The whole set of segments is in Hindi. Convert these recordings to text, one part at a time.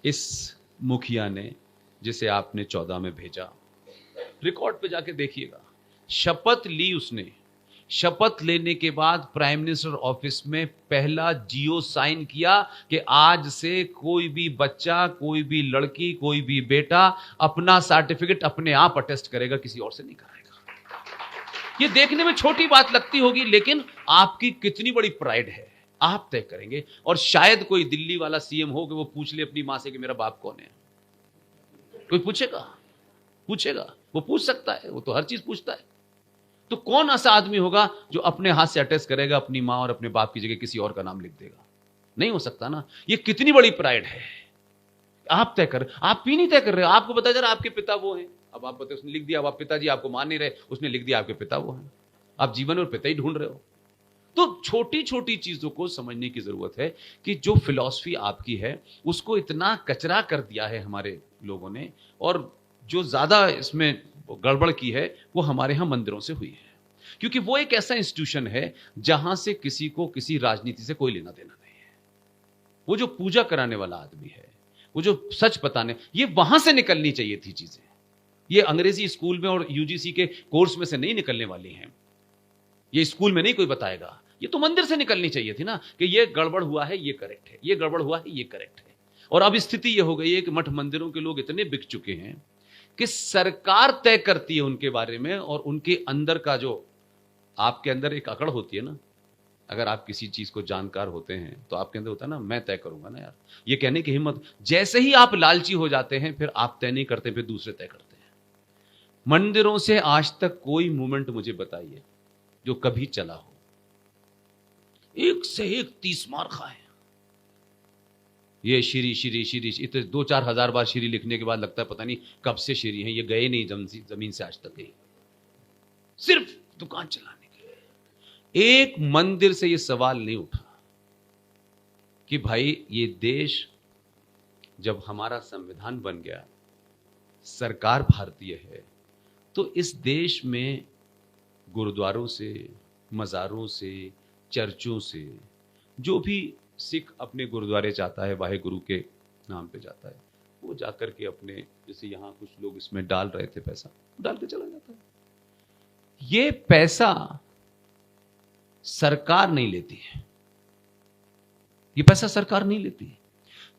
इस मुखिया ने, जिसे आपने 14 में भेजा, रिकॉर्ड पे जाके देखिएगा, शपथ ली उसने। शपथ लेने के बाद प्राइम मिनिस्टर ऑफिस में पहला जियो साइन किया कि आज से कोई भी बच्चा, कोई भी लड़की, कोई भी बेटा अपना सर्टिफिकेट अपने आप अटेस्ट करेगा, किसी और से नहीं कराएगा। ये देखने में छोटी बात लगती होगी, लेकिन आपकी कितनी बड़ी प्राइड है, आप तय करेंगे। और शायद कोई दिल्ली वाला सीएम हो कि वो पूछ ले अपनी मां से कि मेरा बाप कौन है। कोई पूछेगा? पूछेगा? वो पूछ सकता है, वो तो हर चीज पूछता है। तो कौन ऐसा आदमी होगा जो अपने हाथ से अटेस्ट करेगा, अपनी मां और अपने बाप की जगह किसी और का नाम लिख देगा? नहीं हो सकता ना। ये कितनी बड़ी प्राइड है। आप तय कर, आप भी नहीं तय कर रहे, आपको पता चला आपके पिता वो हैं। अब आप बताओ, उसने लिख दिया, अब आप पिताजी आपको मान नहीं रहे, उसने लिख दिया आपके पिता वो हैं। आप जीवन और पिता ही ढूंढ रहे हो। तो छोटी छोटी चीजों को समझने की जरूरत है कि जो फिलॉसफी आपकी है उसको इतना कचरा कर दिया है हमारे लोगों ने, और जो ज्यादा इसमें गड़बड़ की है वो हमारे यहां मंदिरों से हुई है। क्योंकि वो एक ऐसा इंस्टीट्यूशन है जहां से किसी को किसी राजनीति से कोई लेना देना नहीं है। वो जो पूजा कराने वाला आदमी है, वो जो सच बताने, ये वहां से निकलनी चाहिए थी चीजें। ये अंग्रेजी स्कूल में और यूजीसी के कोर्स में से नहीं निकलने वाली हैं। ये स्कूल में नहीं कोई बताएगा, ये तो मंदिर से निकलनी चाहिए थी ना, कि ये गड़बड़ हुआ है, ये करेक्ट है, ये गड़बड़ हुआ है, ये करेक्ट है। और अब स्थिति ये हो गई है कि मठ मंदिरों के लोग इतने बिक चुके हैं कि सरकार तय करती है उनके बारे में, और उनके अंदर का जो, आपके अंदर एक अकड़ होती है ना, अगर आप किसी चीज को जानकार होते हैं तो आपके अंदर होता है ना, मैं तय करूंगा ना यार, ये कहने की हिम्मत। जैसे ही आप लालची हो जाते हैं फिर आप तय नहीं करते, फिर दूसरे तय करते हैं। मंदिरों से आज तक कोई मूवमेंट मुझे बताइए जो कभी चला हो। एक से एक 30 मार खाए। ये श्री श्री श्री इतने 2-4 हजार बार श्री लिखने के बाद लगता है पता नहीं कब से श्री हैं, ये गए नहीं जमीन से आज तक गई, सिर्फ दुकान चलाने के लिए। एक मंदिर से ये सवाल नहीं उठा कि भाई ये देश, जब हमारा संविधान बन गया, सरकार भारतीय है, तो इस देश में गुरुद्वारों से, मज़ारों से, चर्चों से, जो भी सिख अपने गुरुद्वारे जाता है, वाहे गुरु के नाम पे जाता है, वो जाकर के अपने, जैसे यहाँ कुछ लोग इसमें डाल रहे थे पैसा, डाल के चला जाता है। ये पैसा सरकार नहीं लेती है, ये पैसा सरकार नहीं लेती।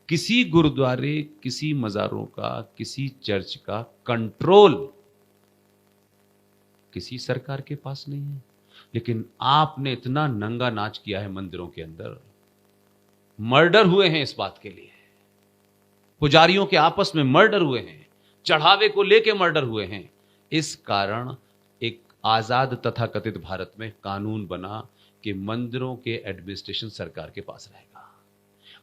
किसी गुरुद्वारे, किसी मज़ारों का, किसी चर्च का कंट्रोल किसी सरकार के पास नहीं है। लेकिन आपने इतना नंगा नाच किया है मंदिरों के अंदर, मर्डर हुए हैं इस बात के लिए, पुजारियों के आपस में मर्डर हुए हैं, चढ़ावे को लेके मर्डर हुए हैं। इस कारण एक आजाद तथाकथित भारत में कानून बना कि मंदिरों के एडमिनिस्ट्रेशन सरकार के पास रहेगा,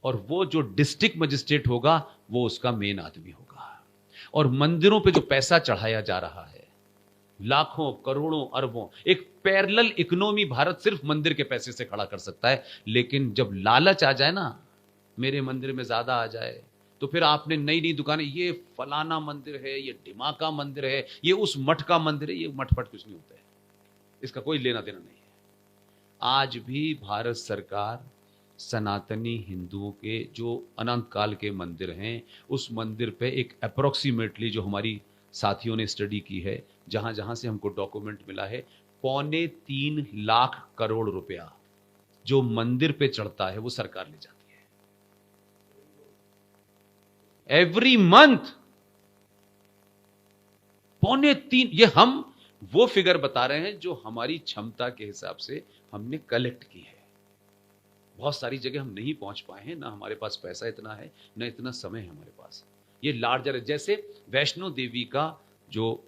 और वो जो डिस्ट्रिक्ट मजिस्ट्रेट होगा वो उसका मेन आदमी होगा। और मंदिरों पे जो पैसा चढ़ाया जा रहा है, लाखों, करोड़ों, अरबों, एक पैरेलल इकोनॉमी भारत सिर्फ मंदिर के पैसे से खड़ा कर सकता है। लेकिन जब लालच आ जाए ना, मेरे मंदिर में ज्यादा आ जाए, तो फिर आपने नई नई दुकानें, ये फलाना मंदिर है, ये ढिमाका मंदिर है, ये उस मठ का मंदिर है। ये मठ फट कुछ नहीं होता है, इसका कोई लेना देना नहीं है। आज भी भारत सरकार सनातनी हिंदुओं के जो अनंत काल के मंदिर हैं, उस मंदिर पे एक अप्रोक्सीमेटली, जो हमारी साथियों ने स्टडी की है, जहां जहां से हमको डॉक्यूमेंट मिला है, 3.25 लाख करोड़ रुपया जो मंदिर पे चढ़ता है वो सरकार ले जाती है एवरी मंथ। 3.25, ये हम वो फिगर बता रहे हैं जो हमारी क्षमता के हिसाब से हमने कलेक्ट की है। बहुत सारी जगह हम नहीं पहुंच पाए हैं, ना हमारे पास पैसा इतना है, ना इतना समय है हमारे पास। ये लार्जर है, जैसे वैष्णो देवी का जो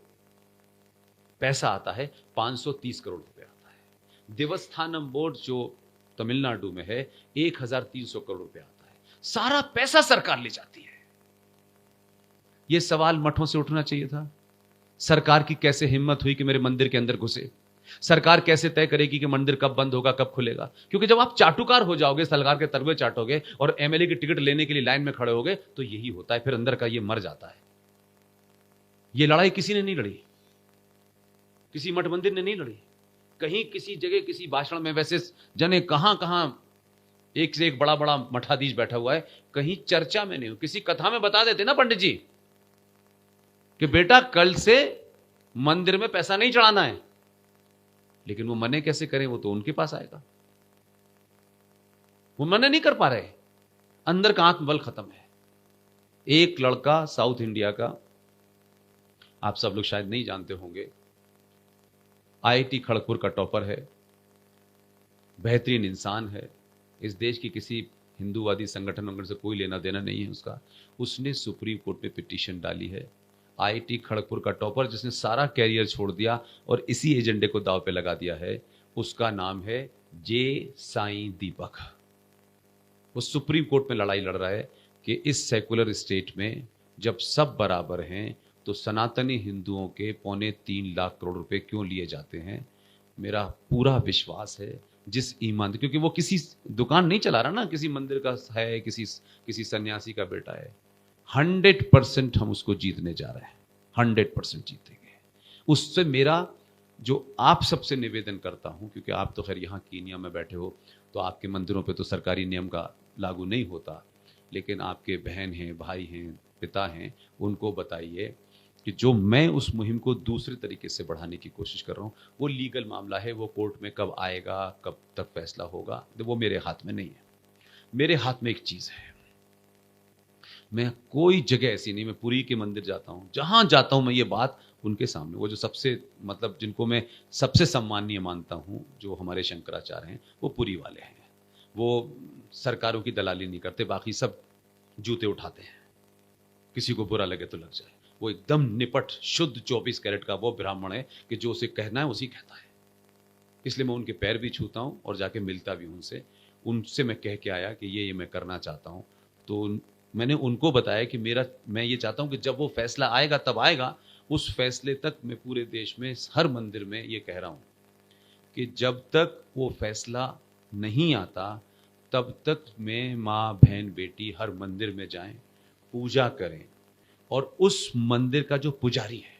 पैसा आता है 530 करोड़ रुपए आता है। देवस्थानम बोर्ड जो तमिलनाडु में है 1300 करोड़ रुपए आता है। सारा पैसा सरकार ले जाती है। यह सवाल मठों से उठना चाहिए था। सरकार की कैसे हिम्मत हुई कि मेरे मंदिर के अंदर घुसे? सरकार कैसे तय करेगी कि मंदिर कब बंद होगा, कब खुलेगा? क्योंकि जब आप चाटुकार हो जाओगे, सरकार के तरवे चाटोगे और एमएलए की टिकट लेने के लिए लाइन में खड़े होगे, तो यही होता है, फिर अंदर का ये मर जाता है। ये लड़ाई किसी ने नहीं लड़ी, किसी मठ मंदिर ने नहीं लड़ी। कहीं किसी जगह किसी भाषण में, वैसे जने कहां कहां एक से एक बड़ा बड़ा मठाधीश बैठा हुआ है, कहीं चर्चा में नहीं हो, किसी कथा में बता देते ना पंडित जी कि बेटा कल से मंदिर में पैसा नहीं चढ़ाना है, लेकिन वो मने कैसे करें, वो तो उनके पास आएगा। वो मने नहीं कर पा रहे, अंदर का आत्मबल खत्म है। एक लड़का साउथ इंडिया का, आप सब लोग शायद नहीं जानते होंगे, आईआईटी खड़गपुर का टॉपर है, बेहतरीन इंसान है, इस देश की किसी हिंदूवादी संगठन वगैरह से कोई लेना देना नहीं है उसका। उसने सुप्रीम कोर्ट में पिटीशन डाली है। आईआईटी खड़गपुर का टॉपर जिसने सारा कैरियर छोड़ दिया और इसी एजेंडे को दांव पे लगा दिया है, उसका नाम है जे साईं दीपक। वो सुप्रीम कोर्ट में लड़ाई लड़ रहा है कि इस सेकुलर स्टेट में जब सब बराबर हैं तो सनातनी हिंदुओं के 2.25 लाख करोड़ रुपए क्यों लिए जाते हैं। मेरा पूरा विश्वास है जिस ईमान, क्योंकि वो किसी दुकान नहीं चला रहा ना, किसी मंदिर का है, किसी सन्यासी का बेटा है, 100% हम उसको जीतने जा रहे हैं, 100% जीतेंगे। उससे मेरा जो आप सबसे निवेदन करता हूं, क्योंकि आप तो खैर यहाँ कीनिया में बैठे हो तो आपके मंदिरों पे तो सरकारी नियम का लागू नहीं होता, लेकिन आपके बहन हैं, भाई हैं, पिता हैं, उनको बताइए कि जो मैं उस मुहिम को दूसरे तरीके से बढ़ाने की कोशिश कर रहा हूं, वो लीगल मामला है, वो कोर्ट में कब आएगा, कब तक फैसला होगा, वो मेरे हाथ में नहीं है। मेरे हाथ में एक चीज है, मैं कोई जगह ऐसी नहीं, मैं पुरी के मंदिर जाता हूं, जहां जाता हूं मैं ये बात उनके सामने, वो जो सबसे मतलब जिनको मैं सबसे सम्माननीय मानता हूं, जो हमारे शंकराचार्य हैं, वो पुरी वाले हैं। वो सरकारों की दलाली नहीं करते, बाकी सब जूते उठाते हैं, किसी को बुरा लगे तो लग जाए। वो एकदम निपट शुद्ध 24 कैरेट का वो ब्राह्मण है कि जो उसे कहना है उसी कहता है। इसलिए मैं उनके पैर भी छूता हूं और जाके मिलता भी उनसे। उनसे मैं कह के आया कि ये मैं करना चाहता हूं। तो मैंने उनको बताया कि मैं ये चाहता हूं कि जब वो फैसला आएगा तब आएगा, उस फैसले तक मैं पूरे देश में हर मंदिर में ये कह रहा हूं कि जब तक वो फैसला नहीं आता तब तक मैं, माँ, बहन, बेटी हर मंदिर में जाएं, पूजा करें, और उस मंदिर का जो पुजारी है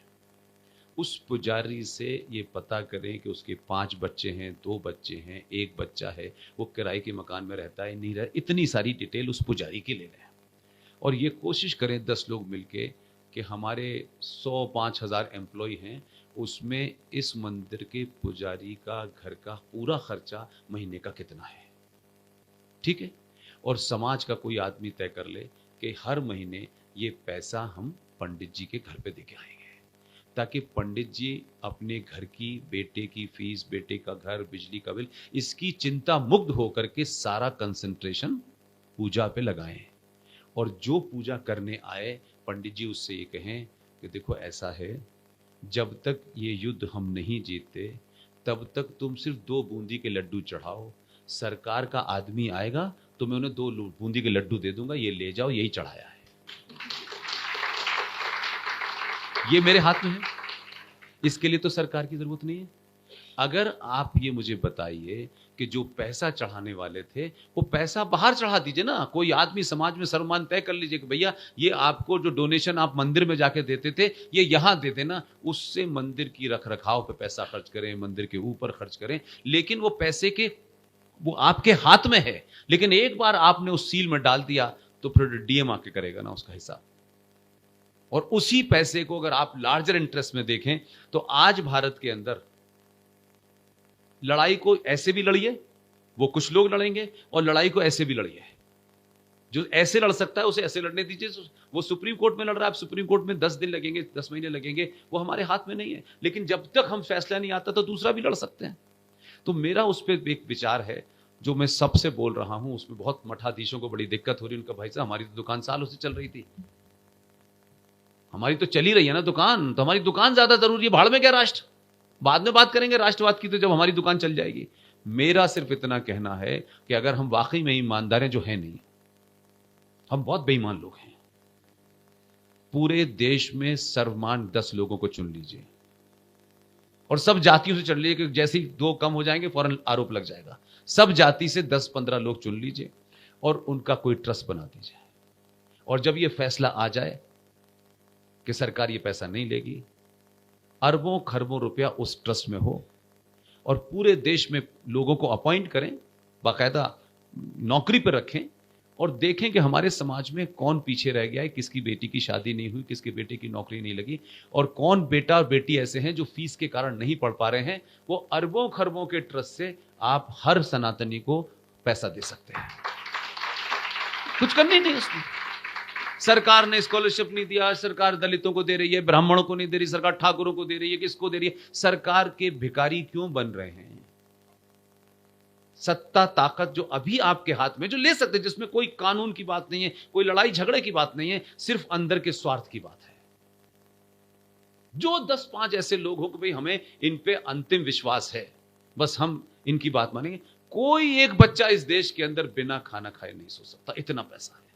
उस पुजारी से ये पता करें कि उसके 5 बच्चे हैं, 2 बच्चे हैं, 1 बच्चा है, वो किराए के मकान में रहता है, नहीं रहता, इतनी सारी डिटेल उस पुजारी की ले लें। और ये कोशिश करें 10 लोग मिलके कि हमारे 100-5,000 एम्प्लॉय हैं, उसमें इस मंदिर के पुजारी का घर का पूरा खर्चा महीने का कितना है, ठीक है। और समाज का कोई आदमी तय कर ले कि हर महीने ये पैसा हम पंडित जी के घर पे देके आएंगे, ताकि पंडित जी अपने घर की, बेटे की फीस, बेटे का घर, बिजली का बिल, इसकी चिंता मुक्त होकर के सारा कंसंट्रेशन पूजा पे लगाएं। और जो पूजा करने आए पंडित जी उससे ये कहें कि देखो ऐसा है, जब तक ये युद्ध हम नहीं जीतते तब तक तुम सिर्फ 2 बूंदी के लड्डू चढ़ाओ, सरकार का आदमी आएगा तो मैं उन्हें 2 बूंदी के लड्डू दे दूंगा, ये ले जाओ, यही चढ़ाया है। ये मेरे हाथ में है, इसके लिए तो सरकार की जरूरत नहीं है। अगर आप ये मुझे बताइए कि जो पैसा चढ़ाने वाले थे वो पैसा बाहर चढ़ा दीजिए ना, कोई आदमी समाज में सर्वमान तय कर लीजिए कि भैया ये आपको जो डोनेशन आप मंदिर में जाके देते थे ये यहां दे देना, उससे मंदिर की रखरखाव पे पैसा खर्च करें, मंदिर के ऊपर खर्च करें, लेकिन वो पैसे के वो आपके हाथ में है। लेकिन एक बार आपने उस सील में डाल दिया तो फिर डीएम आके करेगा ना उसका हिसाब। और उसी पैसे को अगर आप लार्जर इंटरेस्ट में देखें तो आज भारत के अंदर लड़ाई को ऐसे भी लड़िए, वो कुछ लोग लड़ेंगे, और लड़ाई को ऐसे भी लड़िए। जो ऐसे लड़ सकता है उसे ऐसे लड़ने दीजिए। वो सुप्रीम कोर्ट में लड़ रहा है, सुप्रीम कोर्ट में 10 दिन लगेंगे, 10 महीने लगेंगे, वो हमारे हाथ में नहीं है। लेकिन जब तक हम फैसला नहीं आता तो दूसरा भी लड़ सकते हैं। तो मेरा उस पर एक विचार है जो मैं सबसे बोल रहा हूं, उसमें बहुत मठाधीशों को बड़ी दिक्कत हो रही है। उनका भाई साहब हमारी तो दुकान सालों से चल रही थी, हमारी तो चली रही है ना दुकान, तो हमारी दुकान ज्यादा जरूरी है, भाड़ में क्या राष्ट्र, बाद में बात करेंगे राष्ट्रवाद की तो जब हमारी दुकान चल जाएगी। मेरा सिर्फ इतना कहना है कि अगर हम वाकई में ईमानदार हैं, जो है नहीं, हम बहुत बेईमान लोग हैं, पूरे देश में सर्वमान 10 लोगों को चुन लीजिए और सब जातियों से चुन लीजिए, कि जैसे ही 2 कम हो जाएंगे फौरन आरोप लग जाएगा। सब जाति से 10-15 लोग चुन लीजिए और उनका कोई ट्रस्ट बना दीजिए, और जब यह फैसला आ जाए कि सरकार ये पैसा नहीं लेगी, अरबों खरबों रुपया उस ट्रस्ट में हो, और पूरे देश में लोगों को अपॉइंट करें, बाकायदा नौकरी पर रखें, और देखें कि हमारे समाज में कौन पीछे रह गया है, किसकी बेटी की शादी नहीं हुई, किसके बेटे की नौकरी नहीं लगी, और कौन बेटा और बेटी ऐसे हैं जो फीस के कारण नहीं पढ़ पा रहे हैं। वो अरबों खरबों के ट्रस्ट से आप हर सनातनी को पैसा दे सकते हैं, कुछ करनी नहीं उसने। सरकार ने स्कॉलरशिप नहीं दिया, सरकार दलितों को दे रही है, ब्राह्मणों को नहीं दे रही, सरकार ठाकुरों को दे रही है, किसको दे रही है? सरकार के भिखारी क्यों बन रहे हैं? सत्ता ताकत जो अभी आपके हाथ में, जो ले सकते, जिसमें कोई कानून की बात नहीं है, कोई लड़ाई झगड़े की बात नहीं है, सिर्फ अंदर के स्वार्थ की बात है। जो 10-5 ऐसे लोग हो कि भाई हमें इन पे अंतिम विश्वास है, बस हम इनकी बात मानेंगे। कोई एक बच्चा इस देश के अंदर बिना खाना खाए नहीं सो सकता, इतना पैसा है।